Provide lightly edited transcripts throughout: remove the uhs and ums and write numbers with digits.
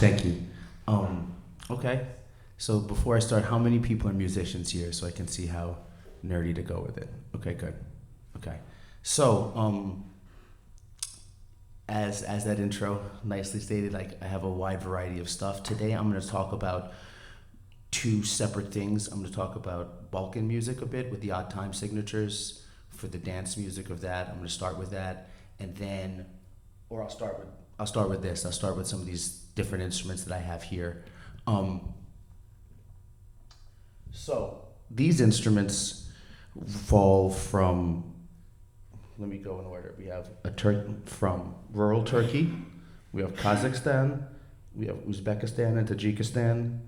Thank you. Okay. So before I start, how many people are musicians here so I can see how nerdy to go with it? Okay, good. Okay. So, as that intro nicely stated, like I have a wide variety of stuff. Today I'm going to talk about two separate things. I'm going to talk about Balkan music a bit with the odd time signatures for the dance music of that. I'm going to start with that, and then, or I'll start with this. I'll start with some of these different instruments that I have here. So these instruments fall from. Let me go in order. We have from rural Turkey, we have Kazakhstan, we have Uzbekistan and Tajikistan,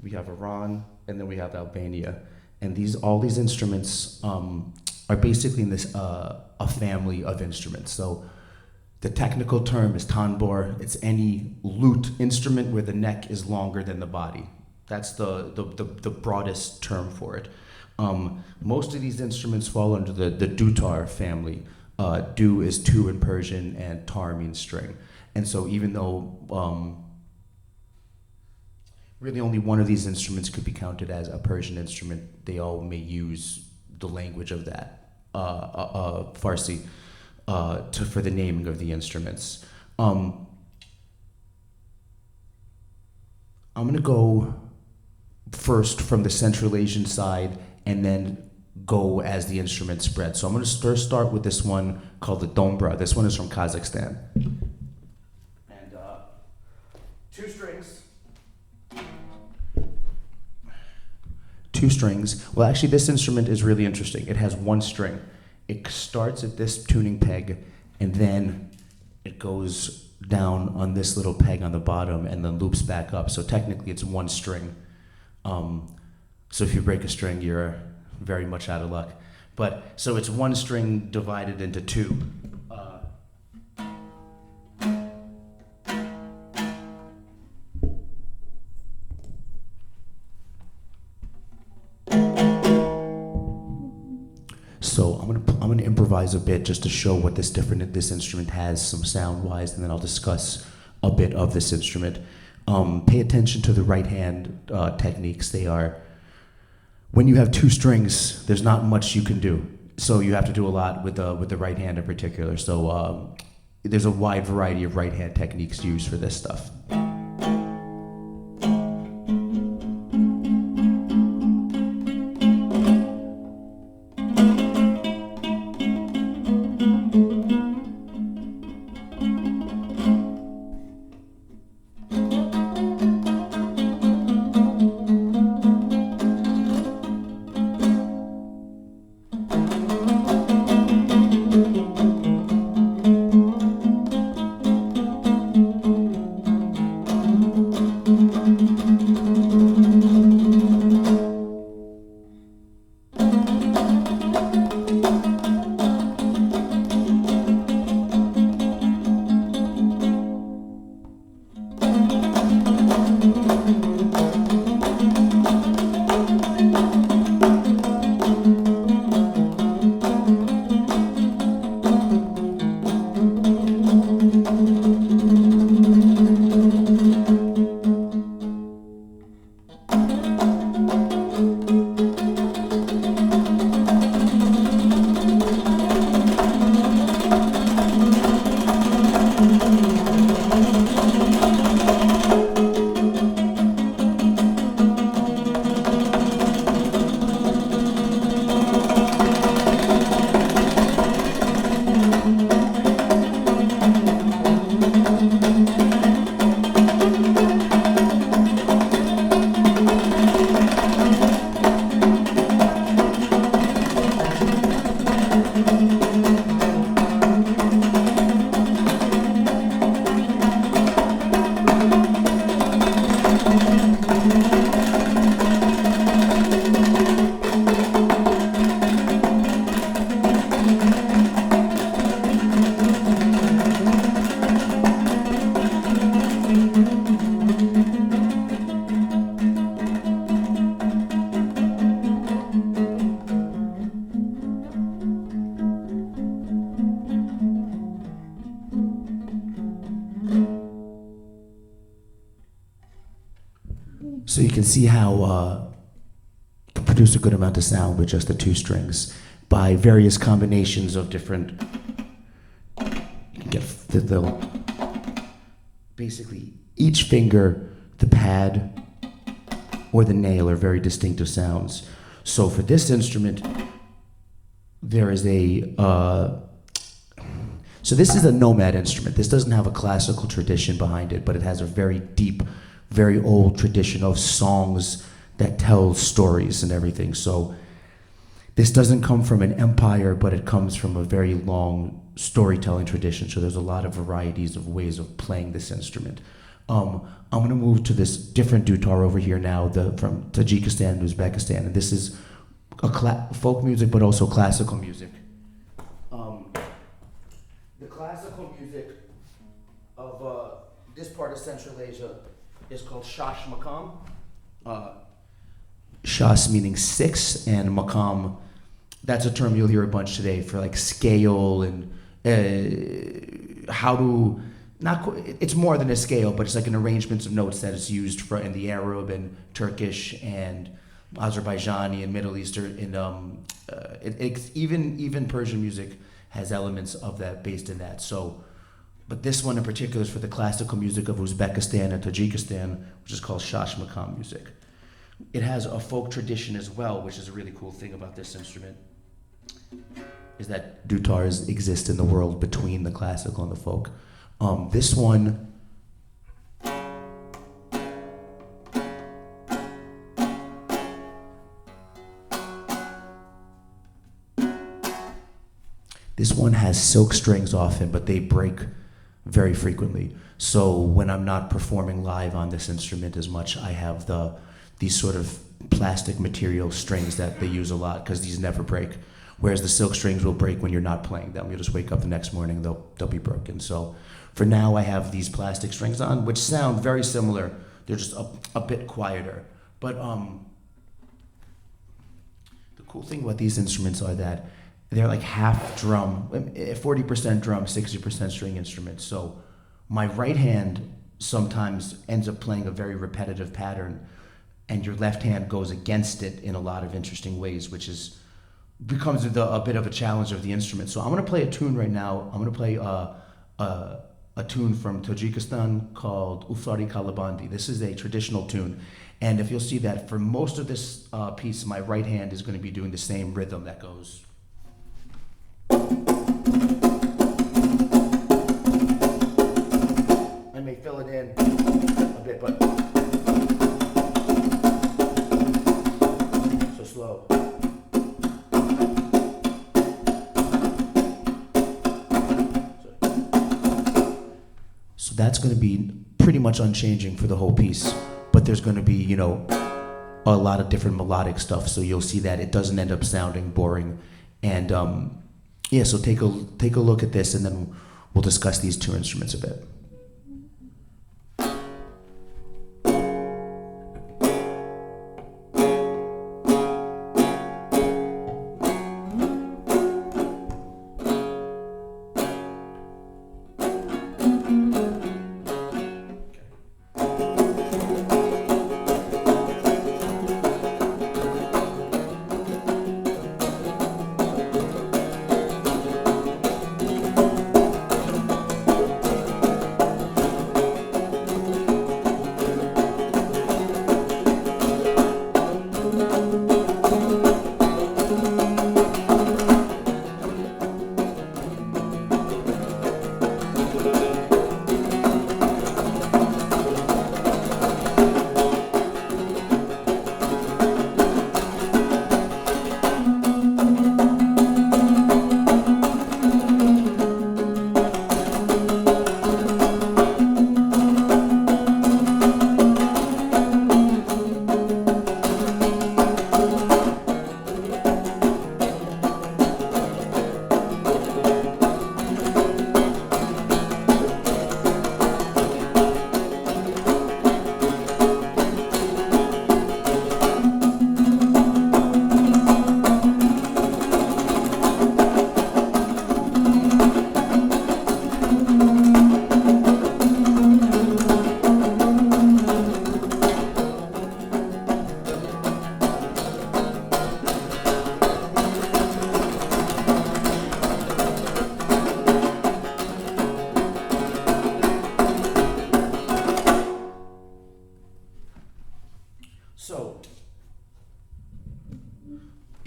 we have Iran, and then we have Albania. And all these instruments are basically in this a family of instruments. So the technical term is tanbur. It's any lute instrument where the neck is longer than the body. That's the broadest term for it. Most of these instruments fall under the dutar family. Du is two in Persian, and tar means string. And so even though really only one of these instruments could be counted as a Persian instrument, they all may use the language of that, Farsi, for the naming of the instruments. I'm going to go first from the Central Asian side and then go as the instrument spread. So I'm going to start with this one called the dombra. This one is from Kazakhstan. And two strings. Two strings. Well, actually, this instrument is really interesting. It has one string. It starts at this tuning peg, and then it goes down on this little peg on the bottom and then loops back up. So technically, it's one string. So if you break a string, you're very much out of luck. But so it's one string divided into two. So I'm gonna improvise a bit just to show what this instrument has, some sound wise, and then I'll discuss a bit of this instrument. Pay attention to the right hand techniques. They are, when you have two strings, there's not much you can do. So you have to do a lot with the right hand in particular. So there's a wide variety of right hand techniques used for this stuff. So you can see how you can produce a good amount of sound with just the two strings by various combinations of different. You can get basically each finger, the pad, or the nail are very distinctive sounds. So for this instrument, there is so this is a nomad instrument. This doesn't have a classical tradition behind it, but it has a very deep, very old tradition of songs that tell stories and everything. So this doesn't come from an empire, but it comes from a very long storytelling tradition. So there's a lot of varieties of ways of playing this instrument. I'm going to move to this different dutar over here now, from Tajikistan and Uzbekistan, and this is folk music, but also classical music. The classical music of this part of Central Asia is called shash makam. Shas meaning six, and makam, that's a term you'll hear a bunch today for like scale and how to, it's more than a scale, but it's like an arrangement of notes that is used for in the Arab and Turkish and Azerbaijani and Middle Eastern, even Persian music has elements of that based in that. So, but this one in particular is for the classical music of Uzbekistan and Tajikistan, which is called shash makam music. It has a folk tradition as well, which is a really cool thing about this instrument, is that dutars exist in the world between the classical and the folk. This one, has silk strings often, but they break very frequently. So when I'm not performing live on this instrument as much, I have these sort of plastic material strings that they use a lot because these never break. Whereas the silk strings will break when you're not playing them. You'll just wake up the next morning, they'll be broken. So for now, I have these plastic strings on, which sound very similar. They're just a bit quieter. But the cool thing about these instruments are that they're like half drum, 40% drum, 60% string instruments. So my right hand sometimes ends up playing a very repetitive pattern, and your left hand goes against it in a lot of interesting ways, which becomes a bit of a challenge of the instrument. So I'm going to play a tune right now. I'm going to play a tune from Tajikistan called Ufari Kalabandi. This is a traditional tune. And if you'll see that for most of this piece, my right hand is going to be doing the same rhythm that goes. I may fill it in a bit, but so slow. So that's going to be pretty much unchanging for the whole piece, but there's going to be, a lot of different melodic stuff. So you'll see that it doesn't end up sounding boring. And so take a look at this, and then we'll discuss these two instruments a bit.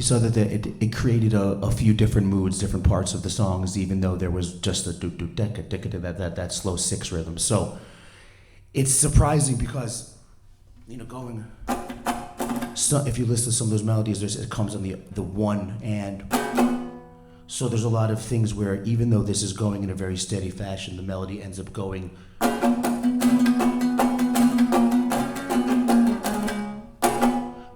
so that it created a few different moods, different parts of the songs, even though there was just a do do decka decka that slow six rhythm. So it's surprising because, going. So if you listen to some of those melodies, it comes on the one, and so there's a lot of things where even though this is going in a very steady fashion, the melody ends up going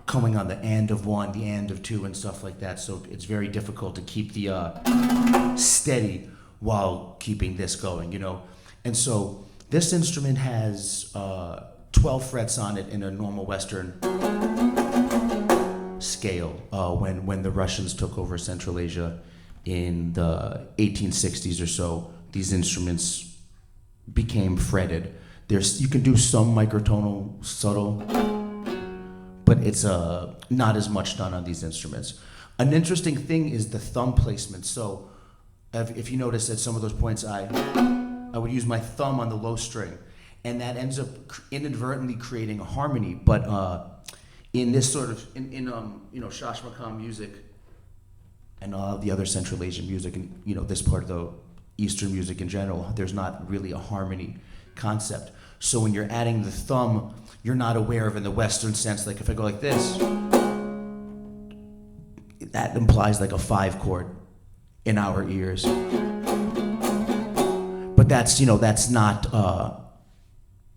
coming on the and of one, the and of two, and stuff like that. So it's very difficult to keep the steady while keeping this going, And so this instrument has 12 frets on it in a normal Western scale. When the Russians took over Central Asia in the 1860s or so, these instruments became fretted. You can do some microtonal subtle, but it's not as much done on these instruments. An interesting thing is the thumb placement. So if you notice at some of those points, I would use my thumb on the low string, and that ends up inadvertently creating a harmony. But in this sort of Shashmakam music and the other Central Asian music, and this part of the Eastern music in general, there's not really a harmony concept. So when you're adding the thumb, you're not aware of in the Western sense. Like if I go like this, that implies like a 5 chord in our ears. But that's not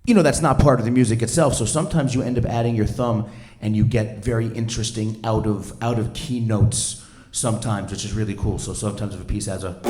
that's not part of the music itself. So sometimes you end up adding your thumb and you get very interesting out of key notes sometimes, which is really cool. So sometimes if a piece has a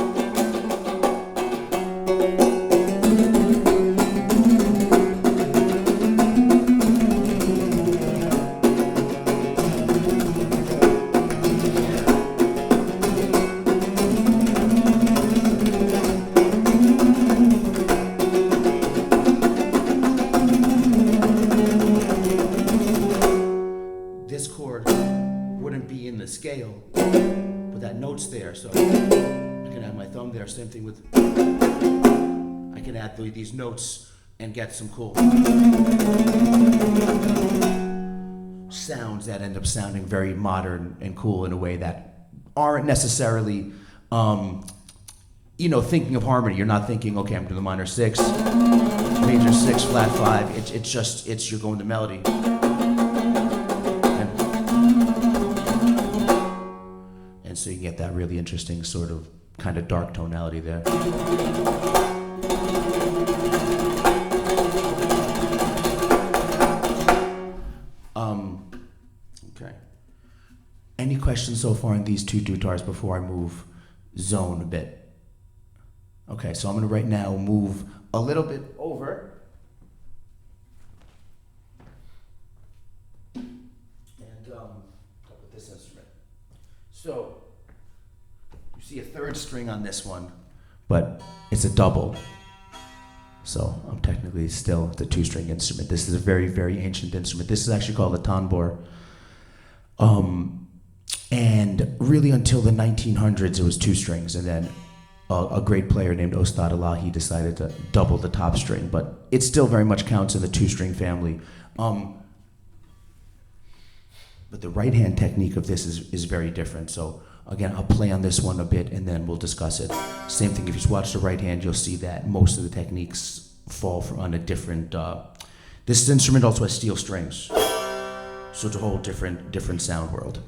scale, but that note's there, so I can add my thumb there. Same thing with, I can add these notes and get some cool sounds that end up sounding very modern and cool in a way that aren't necessarily, thinking of harmony. You're not thinking, okay, I'm doing the minor 6, major 6, flat 5. It's you're going to melody. So you get that really interesting sort of kind of dark tonality there. Okay. Any questions so far on these two dutars before I move zone a bit? Okay, so I'm going to right now move a little bit over. And with this instrument. So you see a 3rd string on this one, but it's a double. So I'm technically still the 2-string instrument. This is a very, very ancient instrument. This is actually called a tanbur. And really until the 1900s, it was 2 strings. And then a great player named Ostad Alahi decided to double the top string. But it still very much counts in the 2-string family. But the right hand technique of this is very different. So again, I'll play on this one a bit and then we'll discuss it. Same thing, if you watch the right hand, you'll see that most of the techniques fall on a different, this instrument also has steel strings. So it's a whole different sound world.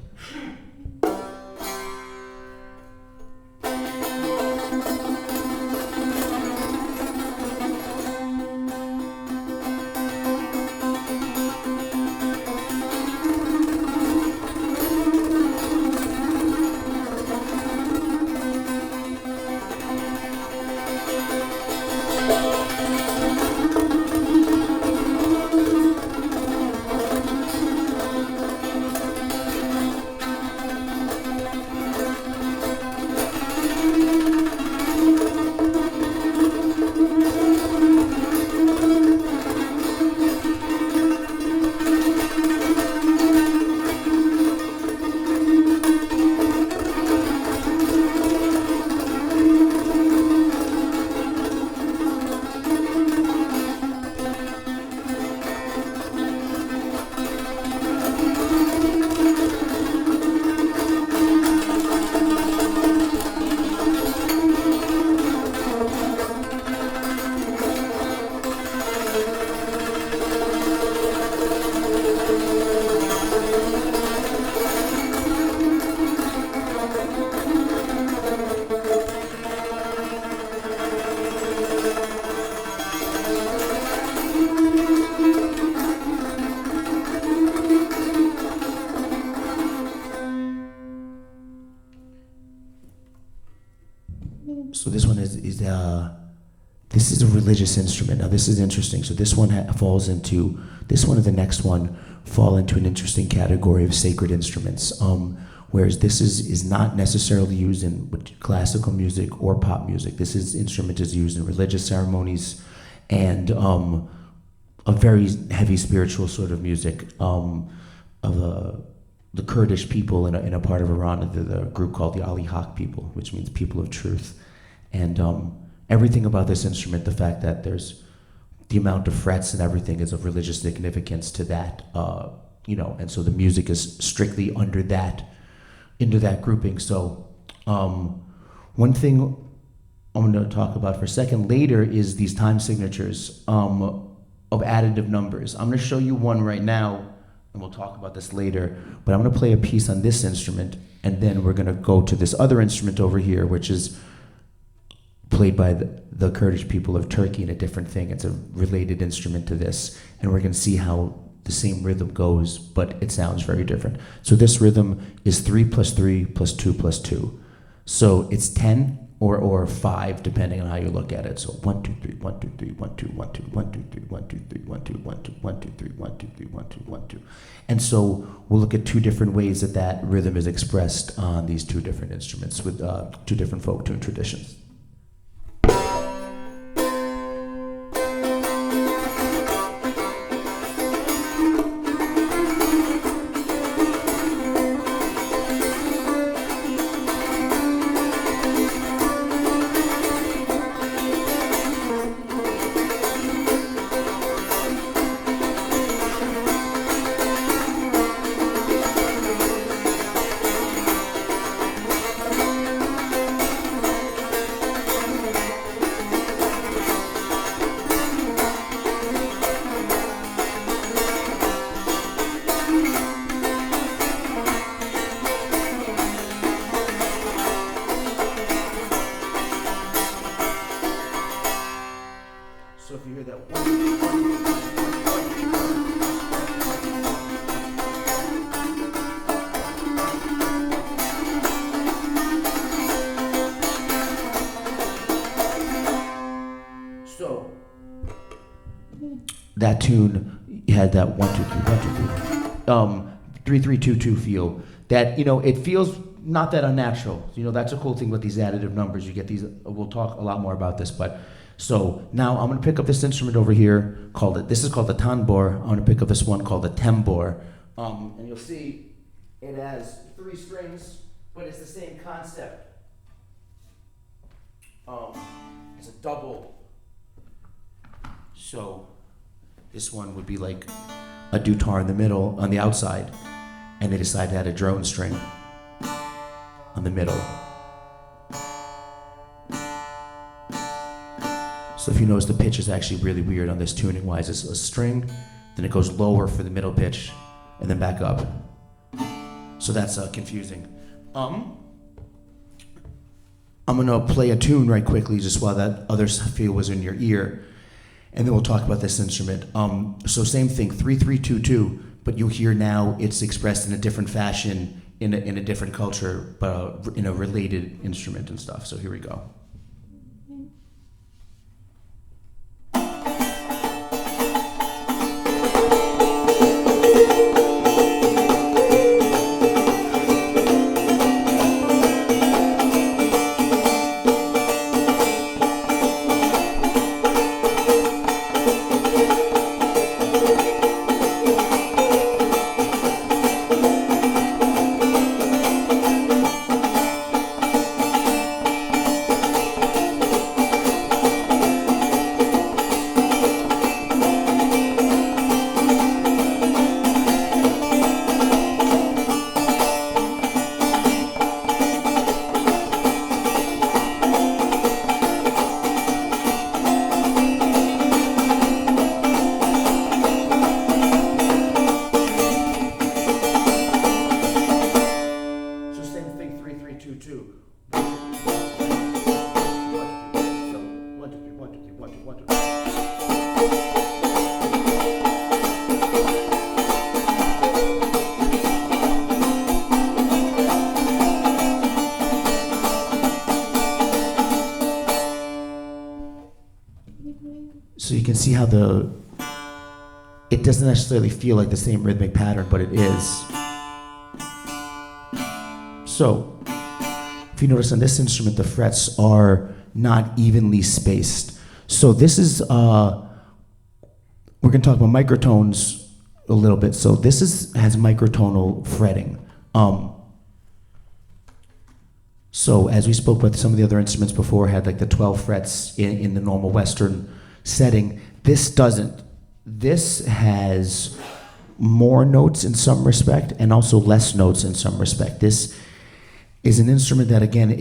this is a religious instrument. Now this is interesting. So this one falls into, this one and the next one fall into an interesting category of sacred instruments. Whereas this is not necessarily used in classical music or pop music. This instrument is used in religious ceremonies and a very heavy spiritual sort of music of the Kurdish people in a part of Iran, the group called the Ali Haq people, which means people of truth. And everything about this instrument, the fact that there's the amount of frets and everything is of religious significance to that, and so the music is strictly under that, into that grouping. So one thing I'm going to talk about for a second later is these time signatures of additive numbers. I'm going to show you one right now, and we'll talk about this later, but I'm going to play a piece on this instrument, and then we're going to go to this other instrument over here, which is played by the Kurdish people of Turkey in a different thing. It's a related instrument to this, and we're going to see how the same rhythm goes, but it sounds very different. So this rhythm is 3 plus 3 plus 2 plus 2. So it's 10 or 5, depending on how you look at it. So 1, 2, 3, 1, 2, 3, 1, 2, 1, 2, 1, 2, 3, 1, 2, 3, 1, 2, 1, 2, 1, 2, 3, 1, 2, 3, 1, 2, 1, 2. And so we'll look at two different ways that rhythm is expressed on these two different instruments with two different folk tune traditions. So if you hear that one, so that tune had that 1 2 3 1 2 3 3 3 2 2 feel that it feels not that unnatural. That's a cool thing with these additive numbers. You get these. We'll talk a lot more about this, but. So now I'm going to pick up this instrument over here this is called the tanbur. I'm going to pick up this one called the tembur. And you'll see it has 3 strings, but it's the same concept. It's a double. So this one would be like a dutar in the middle, on the outside, and they decided to add a drone string on the middle. So if you notice, the pitch is actually really weird on this tuning wise. It's a string, then it goes lower for the middle pitch, and then back up. So that's confusing. I'm gonna play a tune right quickly just while that other feel was in your ear, and then we'll talk about this instrument. So same thing, 3 3 2 2, but you hear now it's expressed in a different fashion in a different culture, but in a related instrument and stuff. So here we go. So you can see how it doesn't necessarily feel like the same rhythmic pattern, but it is. So, if you notice on this instrument, the frets are not evenly spaced. So this is, we're going to talk about microtones a little bit. So this has microtonal fretting. So as we spoke about some of the other instruments before, had like the 12 frets in the normal Western setting. This doesn't. This has more notes in some respect and also less notes in some respect. This is an instrument that again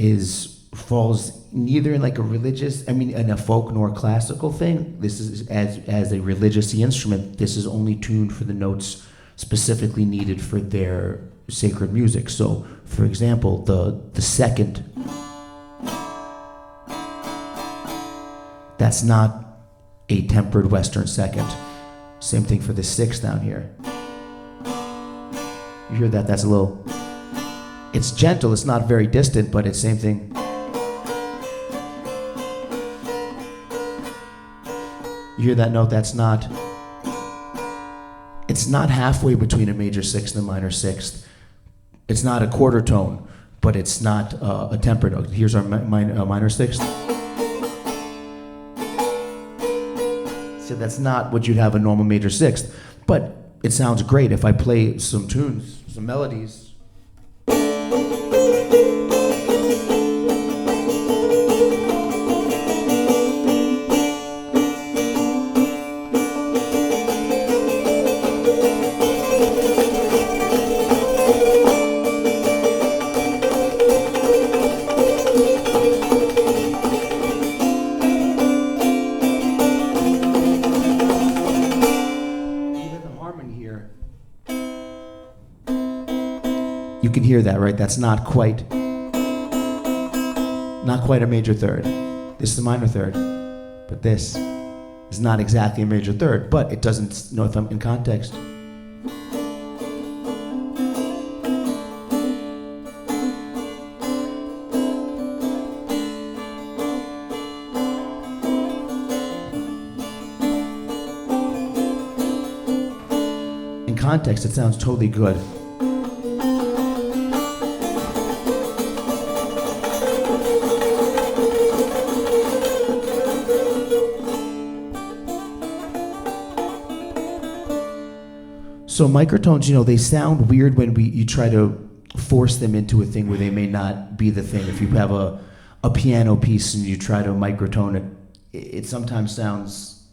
falls neither in like in a folk nor classical thing. This is as a religious instrument, this is only tuned for the notes specifically needed for their sacred music. So, for example, the second, that's not a tempered Western second. Same thing for the sixth down here. You hear that? That's a little, it's gentle, it's not very distant, but it's same thing. You hear that note? It's not halfway between a major sixth and a minor sixth. It's not a quarter tone, but it's not a tempered note. Here's our minor sixth. So that's not what you'd have a normal major sixth, but it sounds great if I play some tunes, some melodies. You can hear that, right? That's not quite a major third. This is a minor third, but this is not exactly a major third, but it doesn't know if I'm in context. In context, it sounds totally good. So microtones, they sound weird when you try to force them into a thing where they may not be the thing. If you have a piano piece and you try to microtone it, it sometimes sounds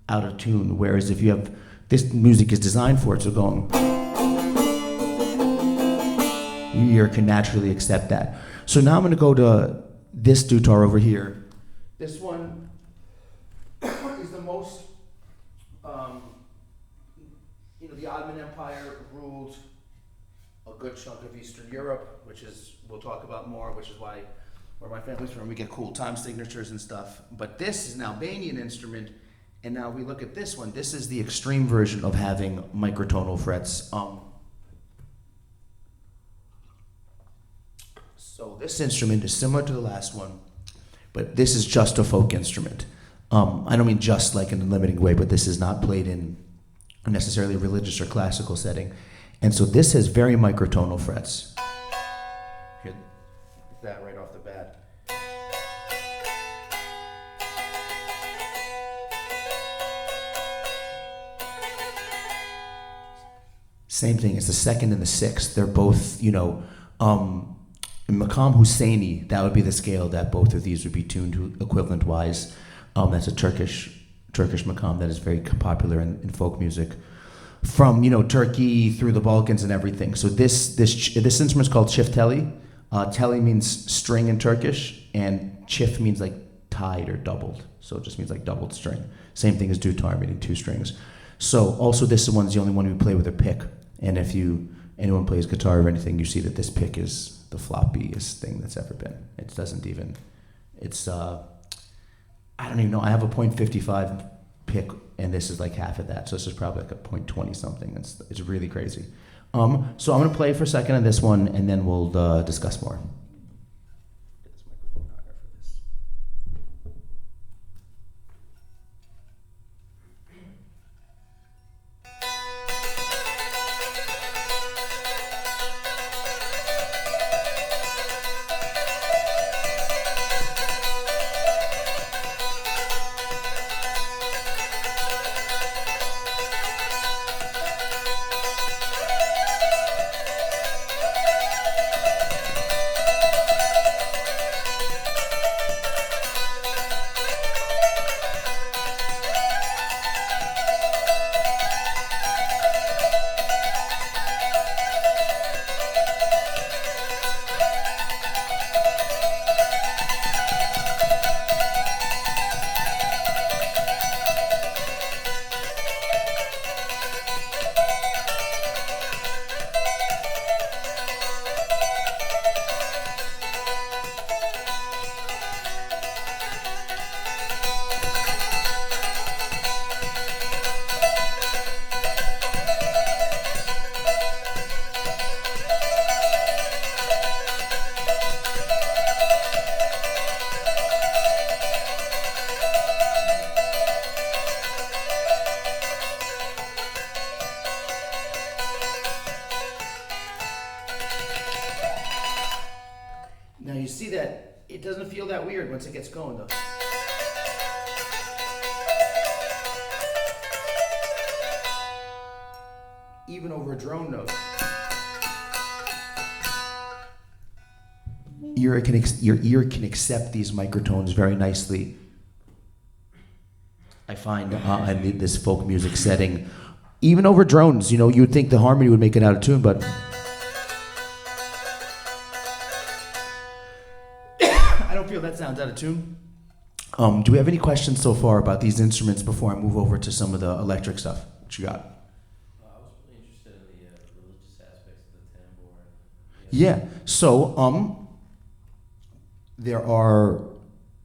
out of tune. Whereas if you have, this music is designed for it, so going, your ear can naturally accept that. So now I'm going to go to this dutar over here. This one is the most, the Ottoman Empire ruled a good chunk of Eastern Europe, we'll talk about more, which is why where my family's from, we get cool time signatures and stuff. But this is an Albanian instrument, and now we look at this one. This is the extreme version of having microtonal frets. So this instrument is similar to the last one, but this is just a folk instrument. I don't mean just like in a limiting way, but this is not played in necessarily a religious or classical setting. And so this has very microtonal frets. Hear that right off the bat. Same thing, it's the second and the sixth. They're both, Maqam Husseini, that would be the scale that both of these would be tuned to equivalent-wise. That's a Turkish maqam that is very popular in folk music, from Turkey through the Balkans and everything. So this instrument is called çifteli. Teli means string in Turkish, and çift means like tied or doubled. So it just means like doubled string. Same thing as dutar, meaning two strings. So also this one's the only one we play with a pick. And if anyone plays guitar or anything, you see that this pick is the floppiest thing that's ever been. It doesn't even, I don't even know. I have a .55 pick, and this is like half of that. So this is probably like a .20 something. It's really crazy. So I'm going to play for a second on this one, and then we'll discuss more. Get this microphone higher for this. that weird once it gets going though. Even over a drone note. Your ear can accept these microtones very nicely. I find in this folk music setting, even over drones, you would think the harmony would make it out of tune, but I don't feel that sounds out of tune. do we have any questions so far about these instruments before I move over to some of the electric stuff? What you got? I was really interested in the religious aspects of the tambour. Yeah. So there are,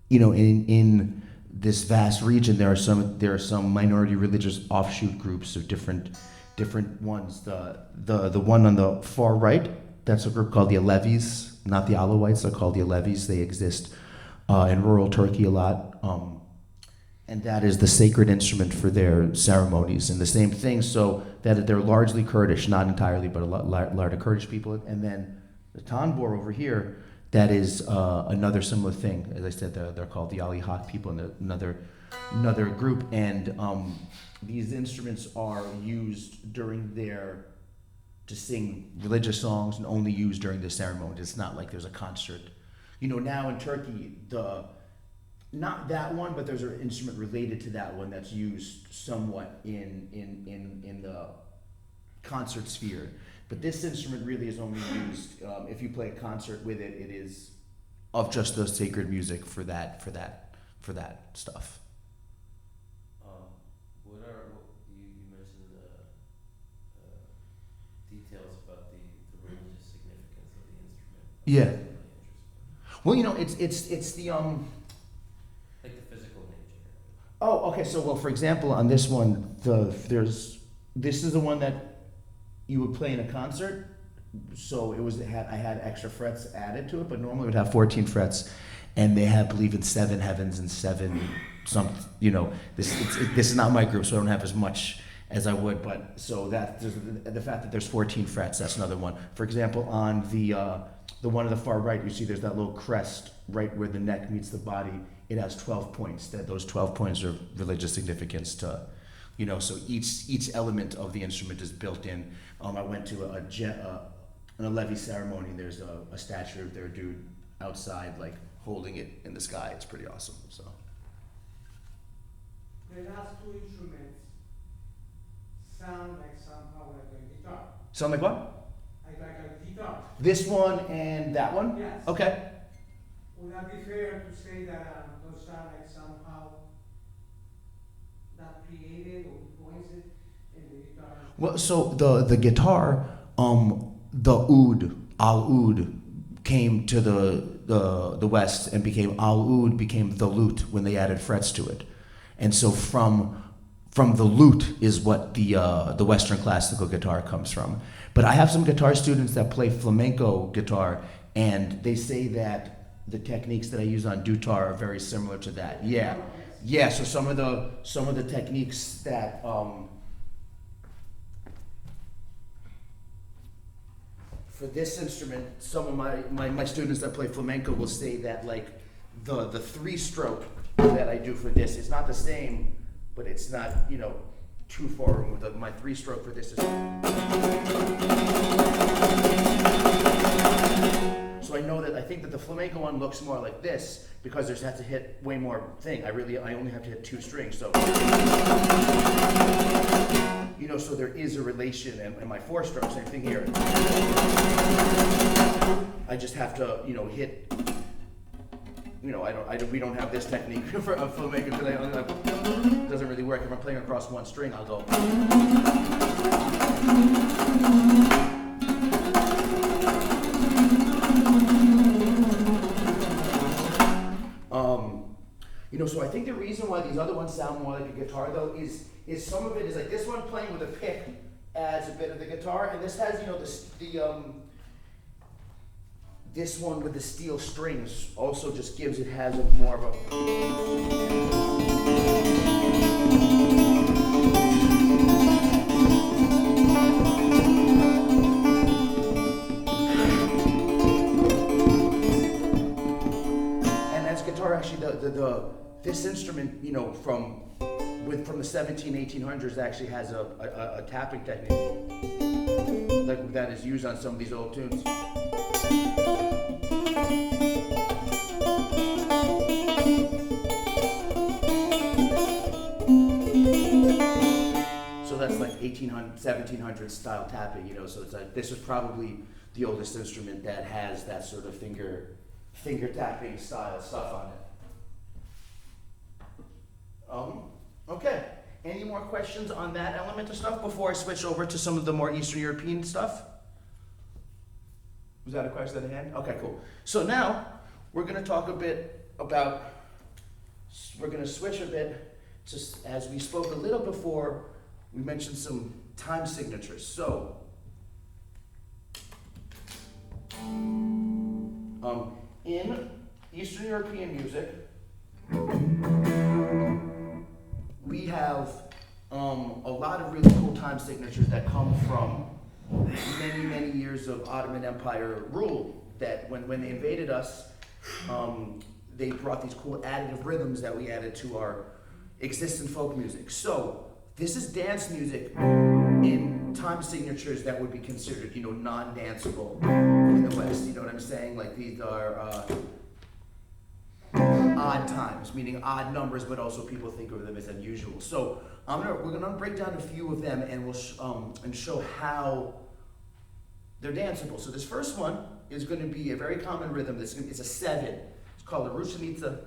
in this vast region, there are some minority religious offshoot groups of different ones. The one on the far right, that's a group called the Alevis, not the Alawites. They're called the Alevis. They exist in rural Turkey a lot, and that is the sacred instrument for their ceremonies. And the same thing, so that they're largely Kurdish, not entirely, but a lot of Kurdish people. And then the tanbur over here. That is another similar thing. As I said, they're called the Ali Haq people, and another group. And these instruments are used to sing religious songs, and only used during the ceremony. It's not like there's a concert. Now in Turkey, not that one, but there's an instrument related to that one that's used somewhat in the concert sphere. But this instrument really is only used if you play a concert with it. It is of just the sacred music for that stuff. You mentioned details about the religious significance of the instrument? Yeah. That's really interesting. Well, it's the Like the physical nature. Oh, okay. So, for example, on this one, this is the one that you would play in a concert. So I had extra frets added to it, but normally it would have 14 frets, and they have, believe in 7 heavens and 7 some. This is not my group, so I don't have as much as I would. But so that the fact that there's 14 frets, that's another one. For example, on the one on the far right, you see there's that little crest right where the neck meets the body. It has 12 points. Those 12 points are religious significance to. So each element of the instrument is built in. I went to an Alevi ceremony. There's a statue of their dude outside, like holding it in the sky. It's pretty awesome. So The last two instruments sound like somehow like a guitar. sound like what? Like a guitar. This one and that one? Yes. Okay. Would that be fair to say that those sound like somehow not created or voiced in the guitar? Well, so the guitar, the al-oud came to the West and became al-oud became the lute when they added frets to it, and so from the lute is what the Western classical guitar comes from. But I have some guitar students that play flamenco guitar, and they say that the techniques that I use on dutar are very similar to that. Yeah, yeah. So some of the techniques that for this instrument, some of my students that play flamenco will say that like the 3-stroke that I do for this is not the same, but it's not too far removed. My 3-stroke for this is. So I think that the flamenco one looks more like this because there's had to hit way more thing. I only have to hit 2 strings, so so there is a relation. And my 4-stroke, same thing here. I just have to hit. We don't have this technique for a flamenco because it doesn't really work. If I'm playing across 1 string, I'll go. So I think the reason why these other ones sound more like a guitar though is some of it is like this one playing with a pick adds a bit of the guitar, and this has this one with the steel strings also just has a more of a. this instrument, you know, from the 1800s actually has a tapping technique like that is used on some of these old tunes. So that's like 1800, 1700 style tapping, you know. So it's like this is probably the oldest instrument that has that sort of finger tapping style stuff on it. Okay. Any more questions on that element of stuff before I switch over to some of the more Eastern European stuff? Was that a question at hand? Okay, cool. So now we're going to talk a bit about. We're going to switch a bit to, as we spoke a little before. We mentioned some time signatures. So, in Eastern European music, we have a lot of really cool time signatures that come from many, many years of Ottoman Empire rule. That when they invaded us, they brought these cool additive rhythms that we added to our existing folk music. So this is dance music in time signatures that would be considered, you know, non-danceable in the West. You know what I'm saying? Like these are odd times, meaning odd numbers, but also people think of them as unusual. So we're gonna break down a few of them, and we'll and show how they're danceable. So this first one is going to be a very common rhythm. It's a 7. It's called a rushanica.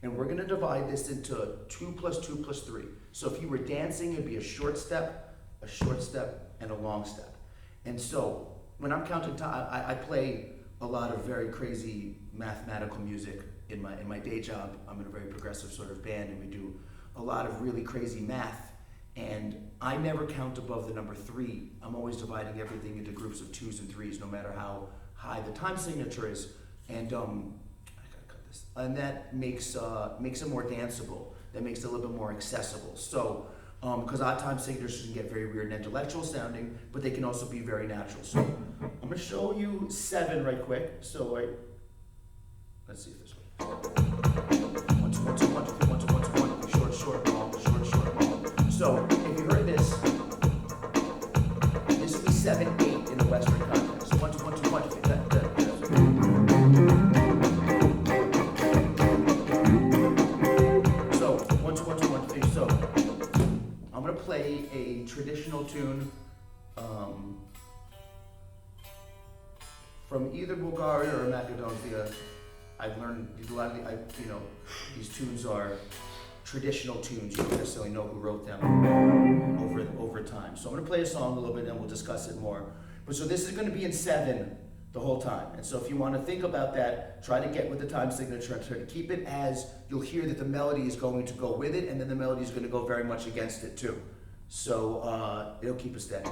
And we're going to divide this into 2 plus 2 plus 3. So if you were dancing, it'd be a short step, and a long step. And so when I'm counting time, I play a lot of very crazy mathematical music in my day job. I'm in a very progressive sort of band, and we do a lot of really crazy math. And I never count above the number 3. I'm always dividing everything into groups of 2s and 3s, no matter how high the time signature is. And I gotta cut this. And that makes it more danceable. That makes it a little bit more accessible. So, because odd time signatures can get very weird and intellectual sounding, but they can also be very natural. So, I'm gonna show you 7 right quick. So let's see if this works. 1, 2, 1, 2, 1, 2, 3, 1, 2, 1, 2, 1, 2, short, long, short, long. So if you heard this would be 7, 8 in the Western context. 1, 2, 1, 2, 1, 2, 3. So 1, 2, 1, 2, 1, 2, 3. So I'm gonna play a traditional tune from either Bulgaria or Macedonia. I've learned a lot of these tunes are traditional tunes. You don't necessarily know who wrote them over time. So I'm going to play a song a little bit and we'll discuss it more. But so this is going to be in 7 the whole time. And so if you want to think about that, try to get with the time signature and try to keep it as you'll hear that the melody is going to go with it, and then the melody is going to go very much against it too. So it'll keep us steady.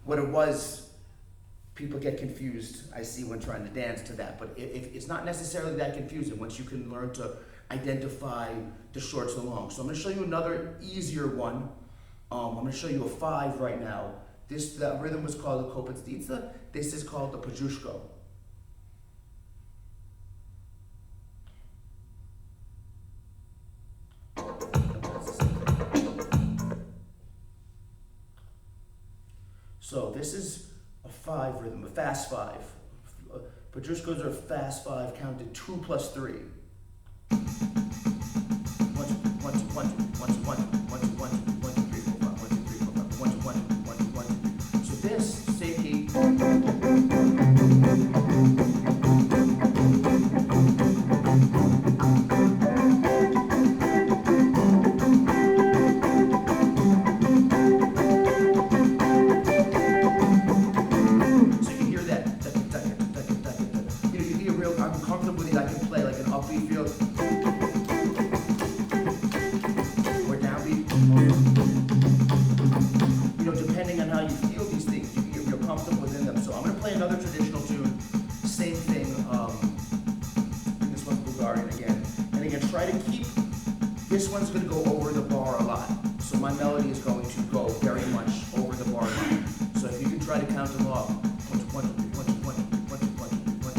what it was, people get confused, I see, when trying to dance to that. But if it's not necessarily that confusing once you can learn to identify the shorts and the longs. So I'm going to show you another easier one. I'm going to show you a 5 right now. That rhythm was called the Kopetsditsa. This is called the Pajushko. So this is a 5 rhythm, a fast 5. Pajushkos are a fast 5 counted 2 plus 3. 1, 2, 1, 2, 1, 2, 1, 2, 1, 2, 1, 2, 1, 2, 1, 2, 1, 2, 3, 4, 5, 1, 2, 3, 4, 5, 1, 2, 1, 2, 1, 2, 1, 2. So this, same key. This one's going to go over the bar a lot. So my melody is going to go very much over the bar line. So if you can try to count them off. 1, 2, 1, 2, 1, 2, 1, 2, 1, 2, 1,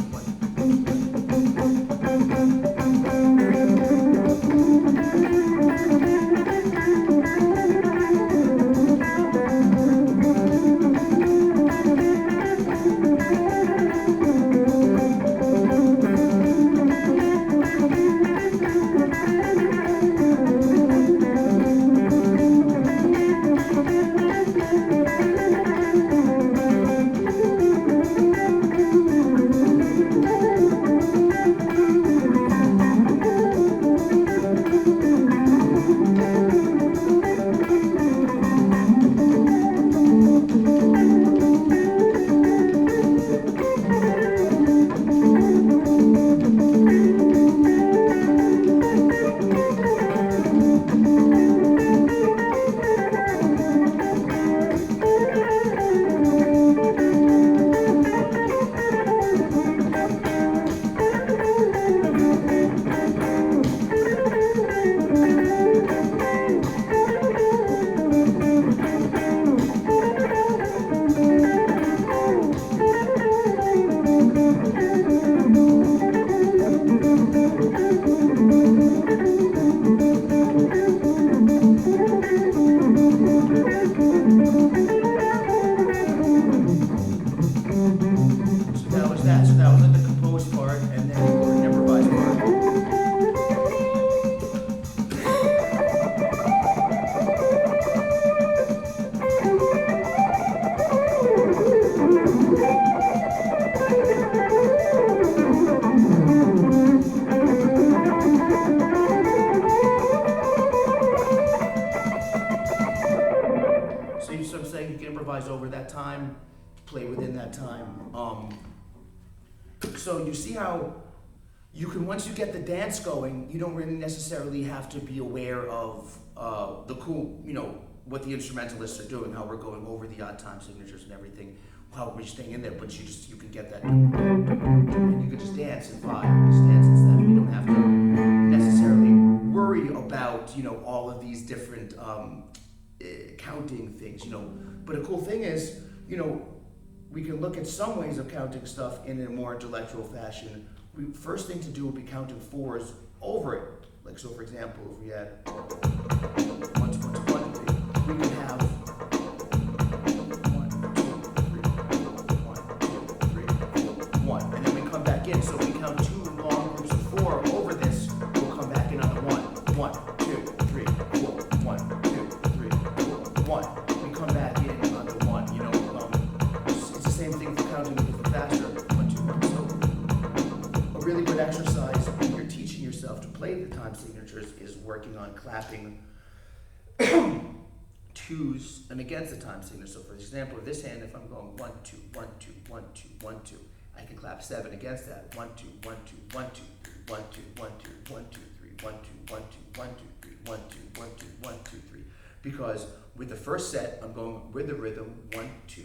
over that time, play within that time. So you see how you can, once you get the dance going, you don't really necessarily have to be aware of the cool, what the instrumentalists are doing, how we're going over the odd time signatures and everything, how we're staying in there, but you can get that, and you can just dance in 5, you just dance in 7, you don't have to necessarily worry about, all of these different counting things, But a cool thing is, we can look at some ways of counting stuff in a more intellectual fashion. First thing to do would be counting 4s over it. Like, so for example, if we had 1, 2, 1, 2, 1, 2, 3, we would have 1, 2, 3, 4, 1, and then we come back in. So if we count 2 long groups of 4 over this, we'll come back in on the 1, 1, 2, 3, 4, 1, 2, 3, 4, 1. We come back in on the 1. It's the same thing for counting a little faster. 1, 2, 1. So a really good exercise when you're teaching yourself to play the time signatures is working on clapping 2s and against the time signature. So for example, with this hand, if I'm going 1, 2, 1, 2, 1, 2, 1, 2, I can clap 7 against that. 1, 2, 1, 2, 1, 2, 3, 1, 2, 1, 2, 1, 2, 3, 1, 2, 1, 2, 1, 2, 3, 1, 2, 1, 2, 1, 2, 3. Because with the first set, I'm going with the rhythm 1, 2,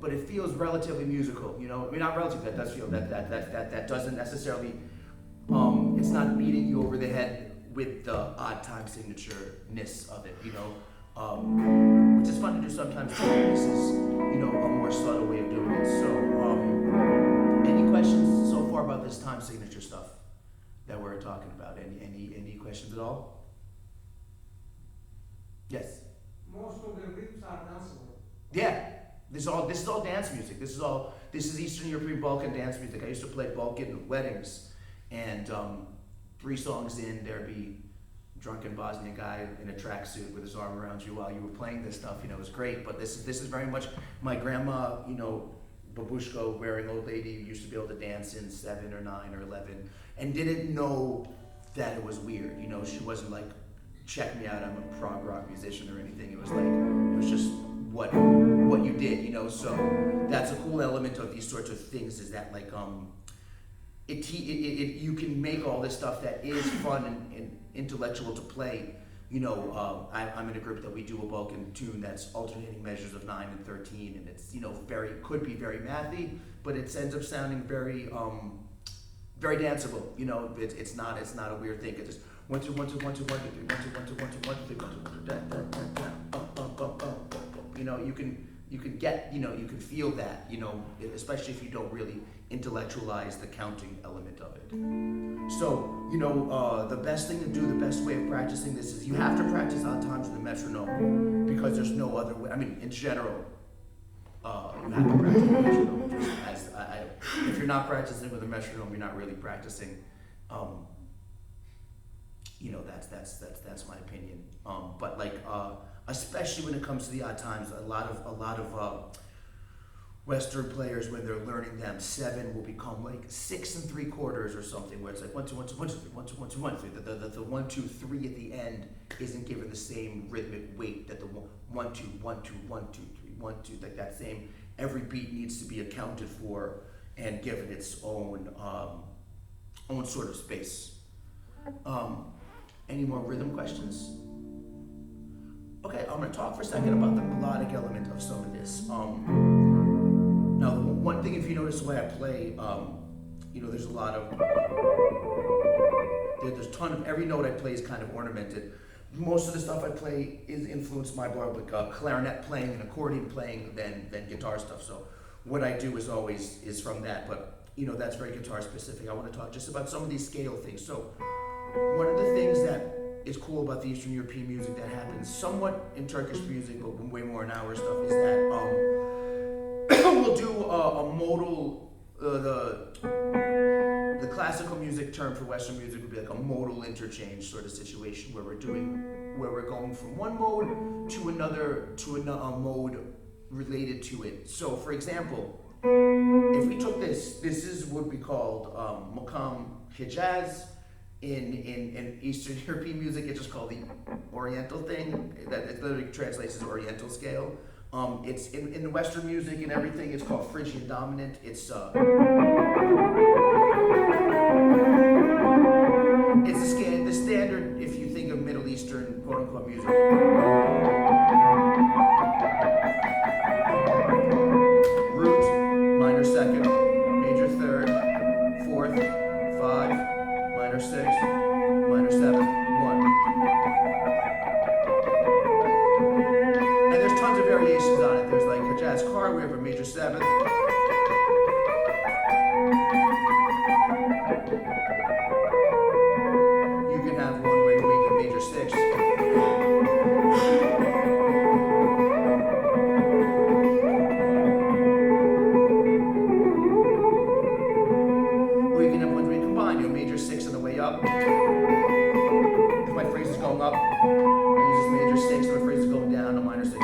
but it feels relatively musical. You know, I mean, not relative. That does feel that doesn't necessarily. It's not beating you over the head with the odd time signature-ness of it. You know, which is fun to do sometimes too. This is, you know, a more subtle way of doing it. So, any questions so far about this time signature stuff that we're talking about? Any questions at all? Yes. Most of the riffs are danceable. Yeah. This is all dance music. This is Eastern European Balkan dance music. I used to play Balkan weddings, and 3 songs in, there'd be a drunken Bosnian guy in a tracksuit with his arm around you while you were playing this stuff. You know, it was great. But this is very much my grandma. You know, babushka wearing old lady used to be able to dance in 7 or 9 or 11, and didn't know that it was weird. You know, she wasn't like, check me out, I'm a prog rock musician or anything. It was like, it was just what you did, you know. So that's a cool element of these sorts of things, is that like you can make all this stuff that is fun and intellectual to play. You know, I'm in a group that we do a Balkan tune that's alternating measures of 9 and 13, and it's, you know, could be very mathy, but it ends up sounding very very danceable. You know, it's not a weird thing. It's just 1 2 1 2 1 2 1 2 3 1 2 1 2 1 2 1 2 3 1 2 1 2 da da da da you know, you can get, you know, you can feel that, you know, especially if you don't really intellectualize the counting element of it. So, you know, the best thing to do, the best way of practicing this is you have to practice odd times with a metronome, because there's no other way. I mean, in general, you have to practice with a metronome. Just as if you're not practicing with a metronome, you're not really practicing. You know, that's my opinion. But like, especially when it comes to the odd times, a lot of Western players, when they're learning them, 7 will become like 6 3/4 or something, where it's like 1 2 1 2 1 2 3 1 2 1 2 1 3. The 1 2 3 at the end isn't given the same rhythmic weight that the 1 2 1 2 1 2 3 1 2. Like that same, every beat needs to be accounted for and given its own sort of space. Any more rhythm questions? Okay, I'm going to talk for a second about the melodic element of some of this. Now, one thing, if you notice the way I play, you know, there's a lot of, there's a ton of, every note I play is kind of ornamented. Most of the stuff I play is influenced by more like clarinet playing and accordion playing than guitar stuff. So what I do is from that, but, you know, that's very guitar specific. I want to talk just about some of these scale things. So one of the things that is cool about the Eastern European music that happens somewhat in Turkish music, but way more in our stuff, is that we'll do a modal, the classical music term for Western music would be like a modal interchange sort of situation, where we're going from one mode to another mode related to it. So for example, if we took this would be called Makam Hijaz. In Eastern European music, it's just called the Oriental thing. That it literally translates as Oriental scale. It's in the Western music and everything. It's called Phrygian dominant. It's a scale, the standard, if you think of Middle Eastern quote unquote music. Root, minor second, major third, fourth, 5, minor 6, minor 7, 1. And there's tons of variations on it. There's like a jazz car, we have a major 7th. You can have one where you make a major 6. Or you can have ones where you combine, you know, major 6 on the way up. If my phrase is going up, I use this major 6. If my phrase is going down, a minor 6.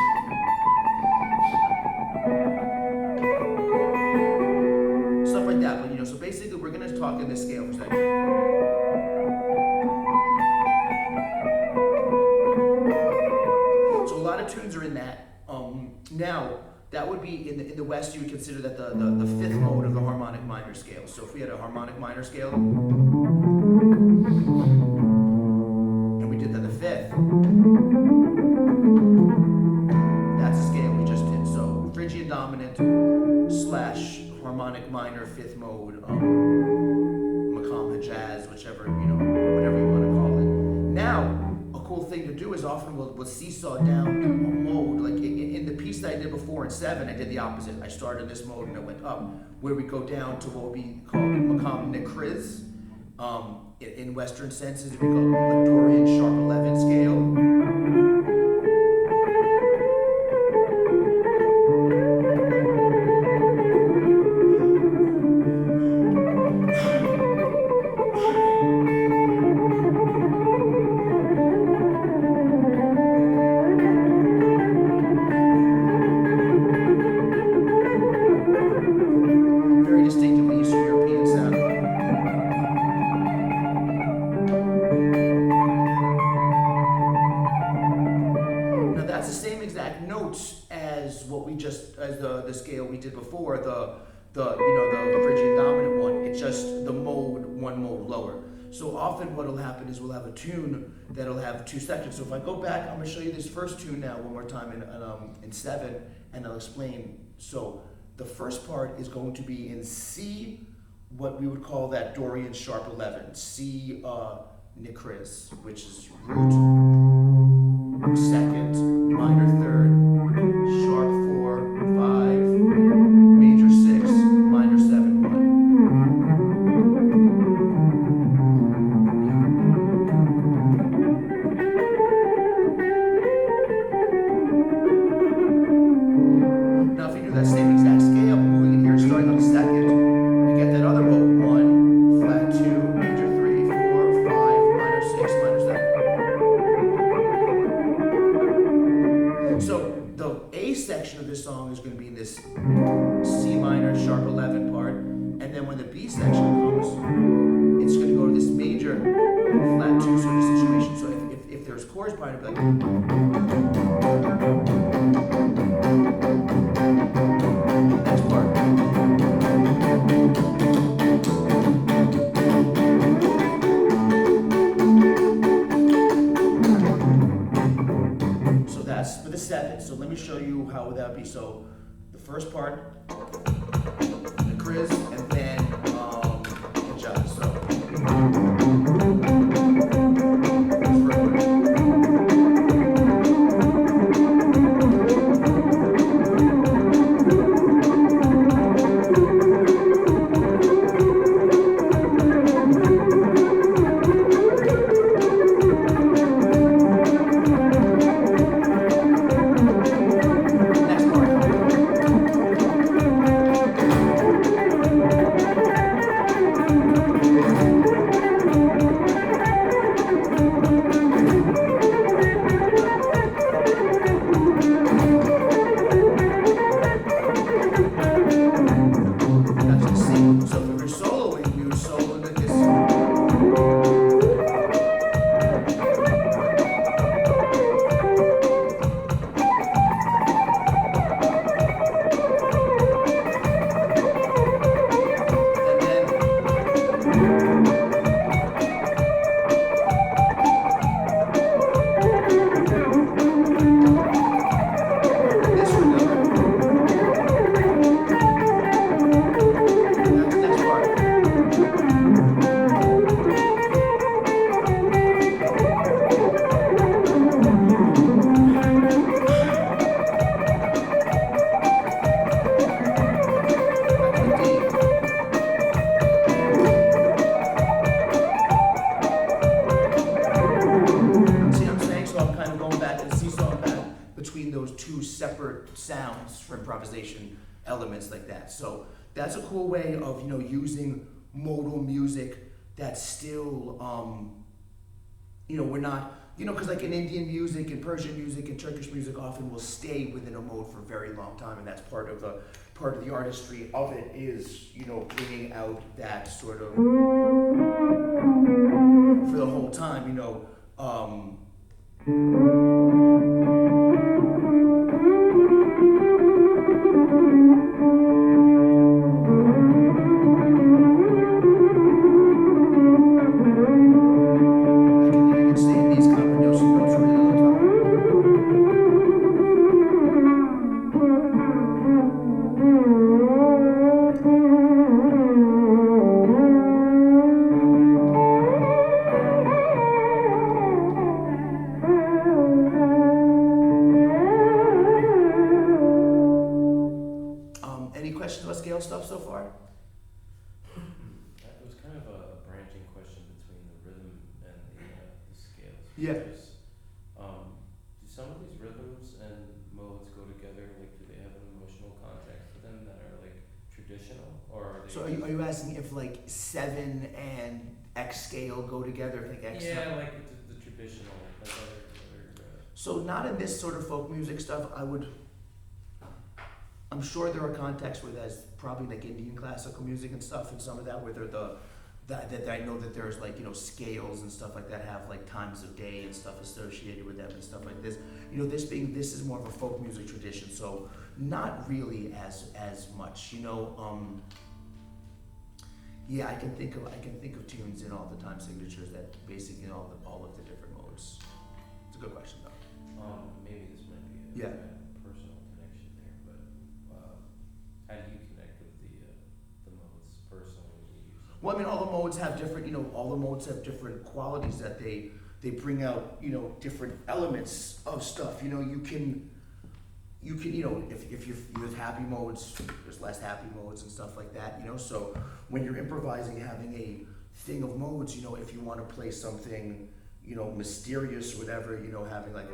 Stuff like that. But you know, so basically we're gonna talk in this scale for a second. So a lot of tunes are in that. Now that would be in the West, you would consider that the 5th mode of the harmonic minor scale. So if we had a harmonic minor scale, and we did that the 5th, that's the scale we just did. So Phrygian dominant, harmonic minor fifth mode, Makam Hijaz, whichever, whatever you want to call it. Now, a cool thing to do is often we'll seesaw down a mode. Like in the piece that I did before in 7, I did the opposite. I started in this mode and I went up, where we go down to what we call Makam Nikriz. In Western senses, we go a Dorian sharp 11 scale. Very distinctively Eastern European sound. Now that's the same exact notes as what we just, as the scale we did before, the Phrygian dominant one. It's just the mode, one mode lower. So often what'll happen is we'll have a tune that'll have 2 sections. So if I go back, I'm gonna show you this first tune now one more time in 7, and I'll explain. So the first part is going to be in C, what we would call that Dorian sharp 11, C Nikriz, which is root, second, minor third, sharp 4, 5, major 6, minor 7, 1. Now if you do that same exact scale, moving in here, starting on the second, we get that other mode, 1, flat 2, major 3, 4, 5, minor 6, minor 7. So the A section of this song is going to be in this C minor sharp 11 part, and then when the B section comes, it's going to go to this major flat 2 sort of situation. So if there's chords behind it, like next part. So that's for the 7. So let me show you how that would be. So the first part, the Chris, and then adjust. So next part. That's the C. So if you're soloing, you solo with this. And then this one goes. That's the next part. Back to D. See what I'm saying? So I'm kind of going back and seesawing back between those 2 separate sounds for improvisation elements like that. So that's a cool way of, using modal music that's still, we're not, because like in Indian music and Persian music and Turkish music often will stay within a mode for a very long time, and that's part of the artistry of it is, bringing out that sort of for the whole time, you can say these combination notes really long time. Yeah. Do some of these rhythms and modes go together? Like, do they have an emotional context to them that are like traditional, or are they? So are you asking if like 7 and X scale go together? I think X. Yeah, like the traditional, like other So not in this sort of folk music stuff. I'm sure there are contexts where there's probably like Indian classical music and stuff, and some of that where they're that I know that there's like, you know, scales and stuff like that have like times of day and stuff associated with them and stuff like this. You know, this is more of a folk music tradition, so not really as much. You know, yeah, I can think of tunes in all the time signatures that basically all of the different modes. It's a good question though. maybe this might be a Yeah. personal connection there, but how do you connect with the modes personally when you use them? Well, I mean, all the modes have different, you know, all the modes have different qualities that they bring out, you know, different elements of stuff. You know, you can, you know, if you have happy modes, there's less happy modes and stuff like that, you know. So when you're improvising, having a thing of modes, you know, if you want to play something, you know, mysterious or whatever, you know, having like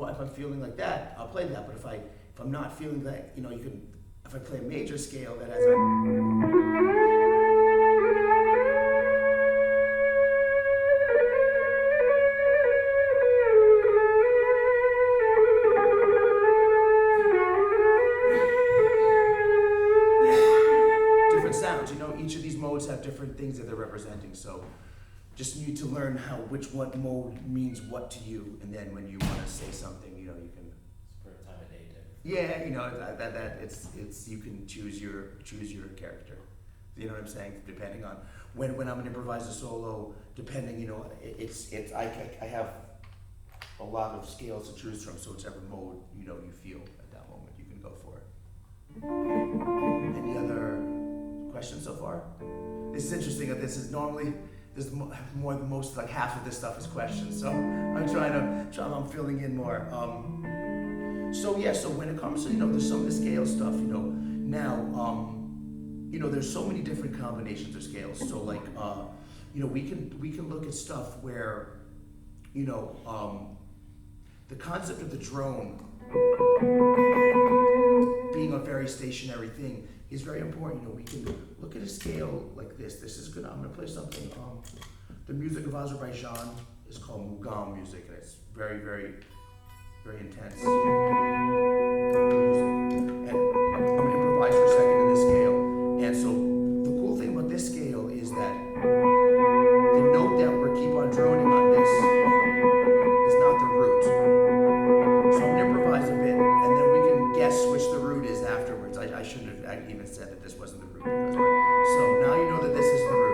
if I'm feeling like that, I'll play that. But if I'm not feeling that, you know, if I play a major scale that has a different sounds, you know, each of these modes have different things that they're representing. So just need to learn what mode means what to you, and then when you want to say something, you know, you can. It's for a time of day type. Yeah, you know, that it's you can choose your character. You know what I'm saying? Depending on when I'm gonna improvise a solo, depending, you know, I have a lot of scales to choose from, so whichever mode, you know, you feel at that moment, you can go for it. Any other questions so far? This is interesting. This is normally. There's most like half of this stuff is questions, so I'm filling in more. So yeah, so when it comes to, you know, there's some of the scale stuff, you know, now, you know, there's so many different combinations of scales. So like, you know, we can look at stuff where, you know, the concept of the drone being a very stationary thing is very important. You know, we can look at a scale like this. This is good. I'm going to play something. The music of Azerbaijan is called Mugam music, and it's very, very, very intense music. And I'm going to improvise for a second in this scale. And so the cool thing about this scale is that the note that we keep on droning on this is not the root. So I'm going to improvise a bit, and then we can guess which the root is afterwards. I shouldn't have even said that this wasn't the root. So now you know that this is the root.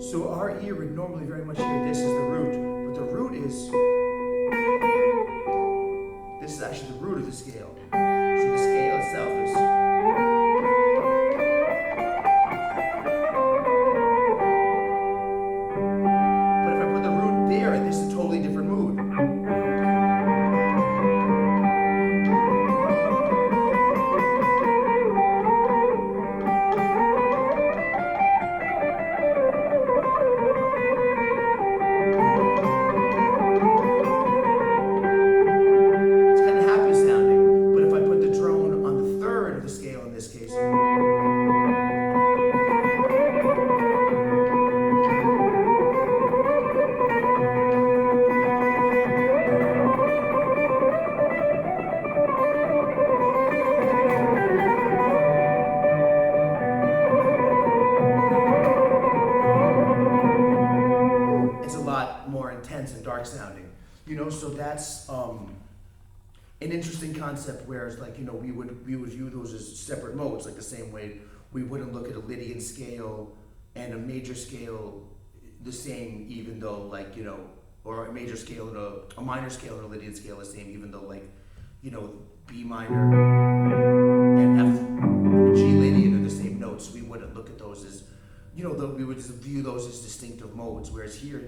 So our ear would normally very much hear this as the root, but the root is, this is actually the root of the scale. So the scale itself is, but if I put the root there, this is a totally different mood. It's kind of happy sounding, but if I put the drone on the third of the scale in this case, it's a lot more intense and dark sounding. So that's an interesting concept, whereas we would view those as separate modes, like the same way we wouldn't look at a Lydian scale and a major scale the same, even though or a major scale and a minor scale and a Lydian scale the same, even though B minor and F and G Lydian are the same notes. We wouldn't look at those as we would just view those as distinctive modes, whereas here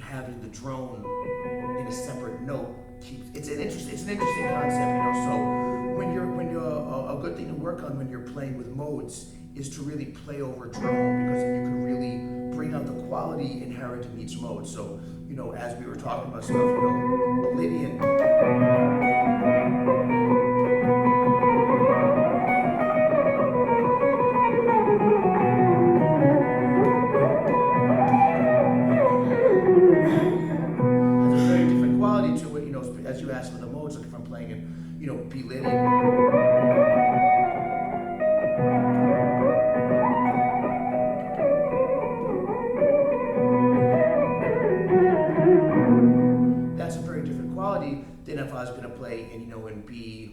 having the drone in a separate note it's an interesting concept. So when you're a good thing to work on when you're playing with modes is to really play over drone, because then you can really bring out the quality inherent in each mode. So as we were talking about stuff, a Lydian. Has a very different quality to it, as you asked for the modes, like if I'm playing in, B Lydian. That's a very different quality than if I was going to play in B low key.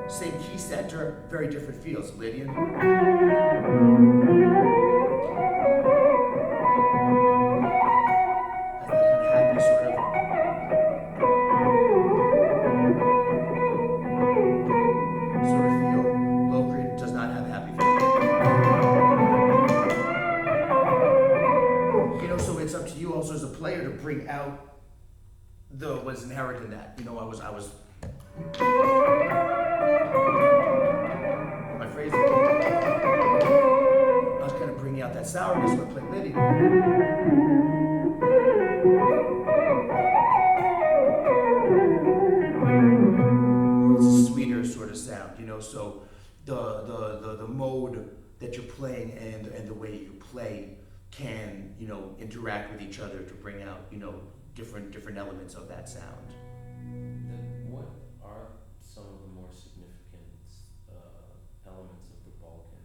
Same key center, very different feels. Lydian. Has that kind of happy sort of feel. Low grid does not have happy feel. So it's up to you also as a player to bring out what's inherent in that. I was my phrasing. I was kind of bringing out that sourness when I played Lydian. It's a sweeter sort of sound, so the mode that you're playing and the way you play can, interact with each other to bring out, different elements of that sound. Then what are some of the more significant elements of the Balkan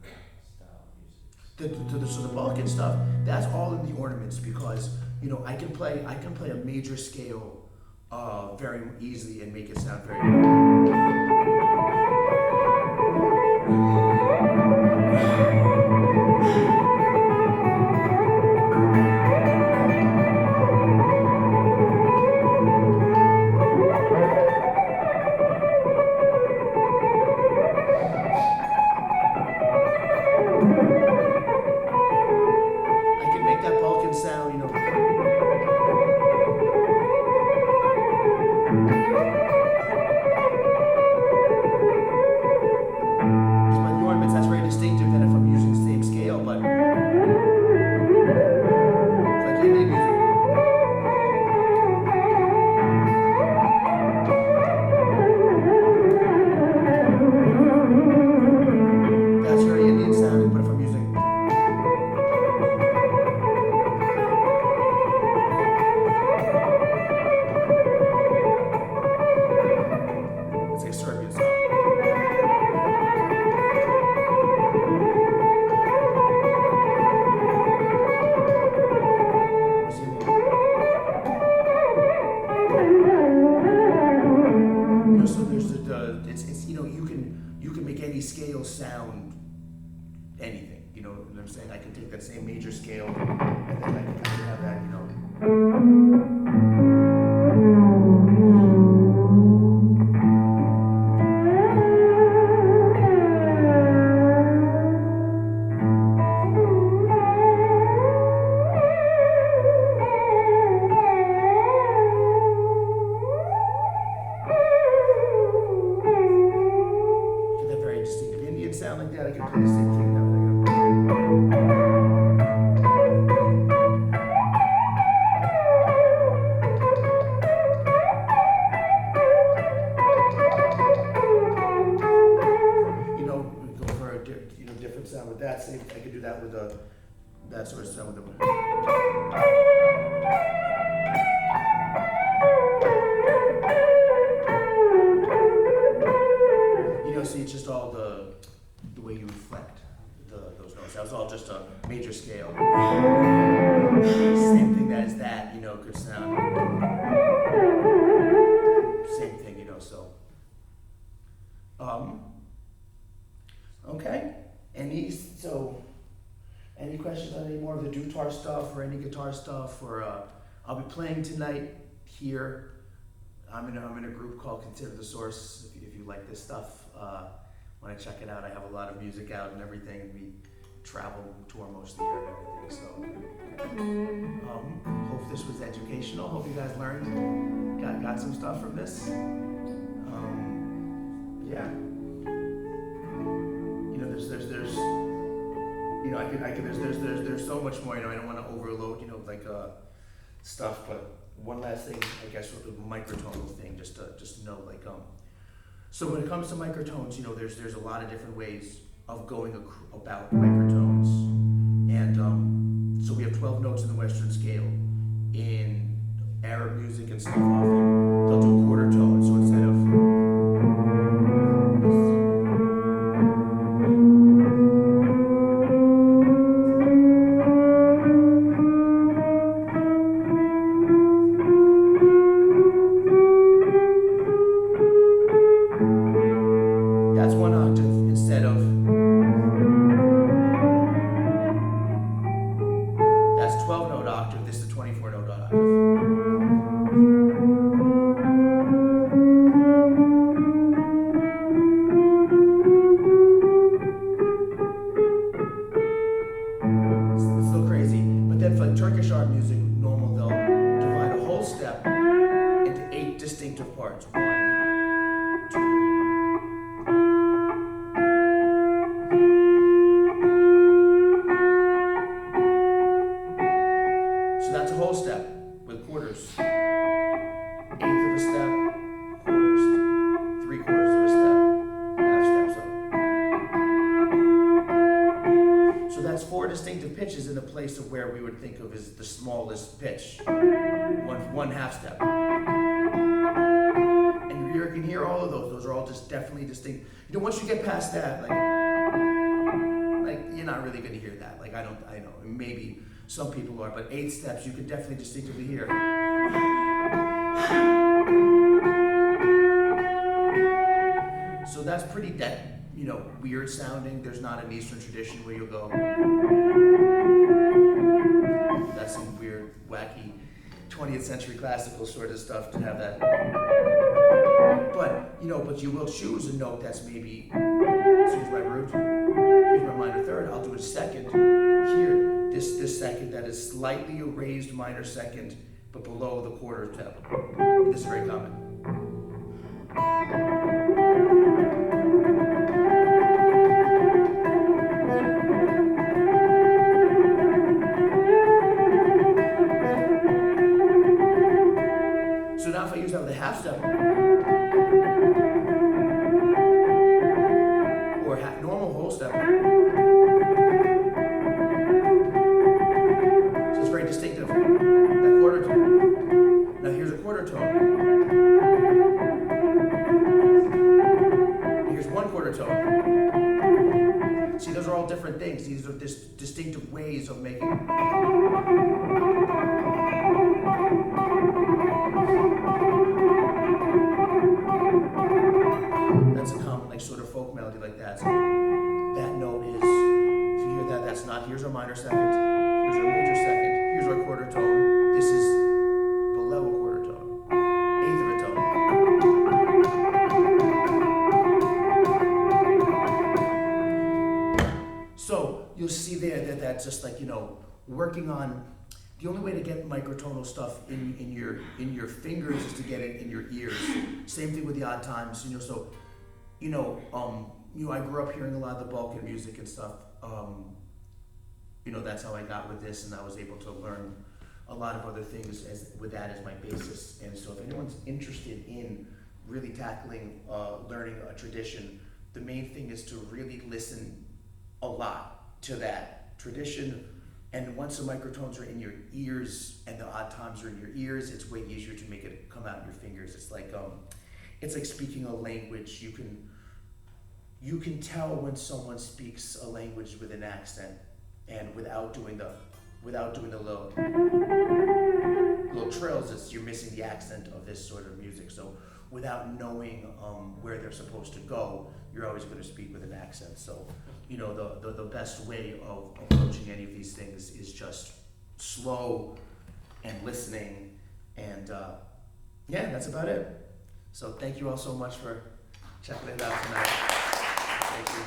style music? So the Balkan stuff, that's all in the ornaments, because I can play a major scale very easily and make it sound very. I can make that Balkan sound, scale sound anything, you know what I'm saying? I can take that same major scale, and then I can have that, you know. Get that very distinctive Indian sound like that. I can play the same thing now. You know, we go for a different sound with that. Same, I could do that with that sort of sound with the. You know, see, it's just all the way you reflect those notes. That was all just a major scale. Same thing as that, you know, could sound. Same thing, you know, so. Okay. Any questions on any more of the guitar stuff or any guitar stuff? Or I'll be playing tonight here. I'm in a group called Consider the Source. If you like this stuff, want to check it out. I have a lot of music out and everything. And we travel, tour most of the year and everything. So, hope this was educational. Hope you guys learned, got some stuff from this. Yeah. You know, there's you know, there's so much more. You know, I don't want to overload, you know, like stuff. But one last thing, I guess, with the microtonal thing, just to know, like, so when it comes to microtones, you know, there's a lot of different ways of going about microtones, and so we have 12 notes in the Western scale. In Arab music and stuff, often they'll do a quarter tone. So instead of that's one octave instead of that's 12 note octave. This is a 24 note octave. It's still crazy, but then for like Turkish art music, normal they'll divide a whole step into 8 distinctive parts. 1, 2. So that's a whole step with quarters. 1/8 of a step, quarters, 3/4 of a step, half step. So that's 4 distinctive pitches in a place of where we would think of as the smallest pitch. One half step. And you can hear all of those. Those are all just definitely distinct. You know, once you get past that, like you're not really going to hear that. Like I know, maybe some people are, but 8 steps you can definitely distinctively hear. So that's pretty weird sounding. There's not an Eastern tradition where you'll go. That's some weird, wacky 20th century classical sort of stuff to have that. But you will choose a note that's maybe, here's my root, here's my minor third, I'll do a second here, this second that is slightly a raised minor second, but below the quarter tone. And this is very common. So now if I use that with a half step, or normal whole step, so it's very distinctive, that quarter tone. Now here's a quarter tone. Here's 1/4 tone. See, those are all different things. These are distinctive ways of making. That's a common, sort of folk melody like that. So top. Here's our minor second. Here's our major second. Here's our quarter tone. This is below a quarter tone. Eighth of a tone. So you'll see there that that's just like, working on. The only way to get microtonal stuff in your fingers is to get it in your ears. Same thing with the odd times, so I grew up hearing a lot of the Balkan music and stuff. That's how I got with this, and I was able to learn a lot of other things with that as my basis. And so if anyone's interested in really tackling learning a tradition, the main thing is to really listen a lot to that tradition. And once the microtones are in your ears and the odd times are in your ears, it's way easier to make it come out in your fingers. It's like speaking a language. You can tell when someone speaks a language with an accent and without doing the little trills, you're missing the accent of this sort of music. So without knowing where they're supposed to go, you're always going to speak with an accent. So the best way of approaching any of these things is just slow and listening, and that's about it. So thank you all so much for checking it out tonight. Thank you.